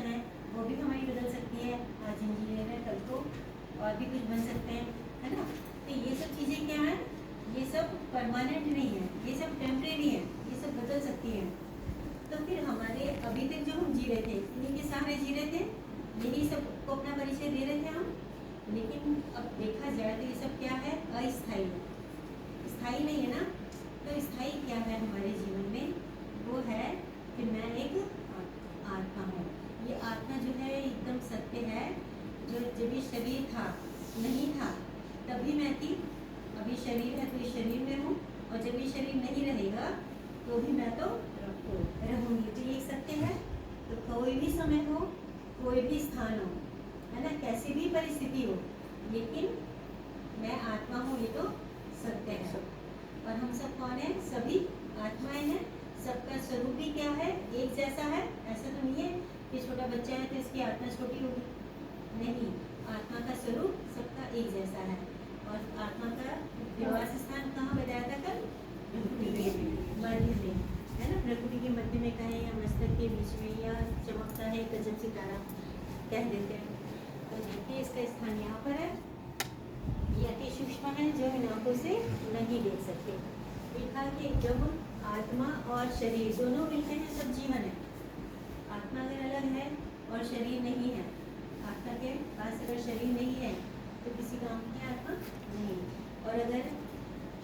हैं वो भी हमारी बदल सकती है। आज इंजीनियर है, कल को और भी कुछ बन सकते हैं, है ना। तो ये सब चीज़ें क्या है, ये सब परमानेंट नहीं है, ये सब टेम्परेरी है, ये सब बदल सकती है। तो फिर हमारे अभी तक जो हम जी रहे थे, इन्हीं के सहारे जी रहे थे, यही सब को अपना परिचय दे रहे थे हम। लेकिन अब देखा जाए तो ये सब क्या है, अस्थायी, स्थायी नहीं है ना। तो स्थायी क्या है हमारे जीवन में, वो है कि मैं एक आत्मा हूँ। ये आत्मा जो है एकदम सत्य है। जो जब ये शरीर था नहीं था तभी मैं थी, अभी शरीर है तो इस शरीर में हूँ, और जब ये शरीर नहीं रहेगा तो भी मैं तो रहूँगी। तो ये सत्य है। तो कोई भी समय हो, कोई भी स्थान हो, है ना, कैसी भी परिस्थिति हो, लेकिन मैं आत्मा हूँ, ये तो सत्य है। और हम सब कौन है, सभी आत्माएं हैं। सबका स्वरूप भी क्या है, एक जैसा है। ऐसा तो नहीं है कि छोटा बच्चा है तो इसकी आत्मा छोटी होगी, नहीं। आत्मा का स्वरूप सबका एक जैसा है। और आत्मा का निवास स्थान कहाँ बताया था कल, प्रकृति के मध्य में, है ना। प्रकृति के मध्य में कहें या मस्तक के बीच में, या चमकता है गजब सितारा कह देते हैं। तो देखिए इसका स्थान यहाँ पर है। ये अति सूक्ष्म है जो इन आंखों से नहीं देख सकते। देखा कि जब आत्मा और शरीर दोनों मिलते हैं तब जीवन है। आत्मा अगर अलग है और शरीर नहीं है, आत्मा के पास अगर शरीर नहीं है तो किसी काम की आत्मा नहीं। और अगर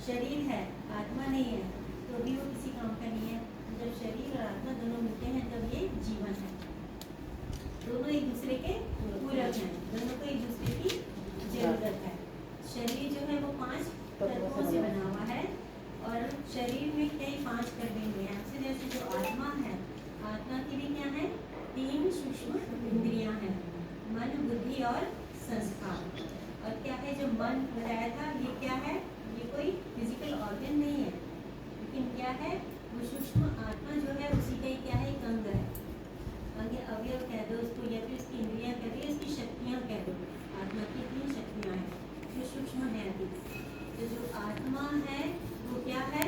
शरीर है आत्मा नहीं है तो भी वो किसी काम का नहीं है। जब शरीर और आत्मा दोनों मिलते हैं तब ये जीवन है। दोनों एक दूसरे के पूरक हैं, दोनों को एक दूसरे की जरूरत है। शरीर जो है वो 5 तत्वों से बना हुआ है, और शरीर में कई 5 कर्मेंद्रिय हैं। जैसे जो आत्मा है, आत्मा की भी क्या है, 3 सूक्ष्म इंद्रियां हैं, मन, बुद्धि और संस्कार। और क्या है, जो मन बताया था, ये क्या है, ये कोई फिजिकल ऑर्गन नहीं है, लेकिन क्या है, वो सूक्ष्म आत्मा जो है उसी का ही क्या है, एक अंग है। अंग अवयव कह दो उसको, या फिर उसकी इंद्रियां कह दो, उसकी शक्तियाँ कह दो। आत्मा की 3 शक्तियाँ हैं जो सूक्ष्म है अभी। तो जो आत्मा है वो क्या है,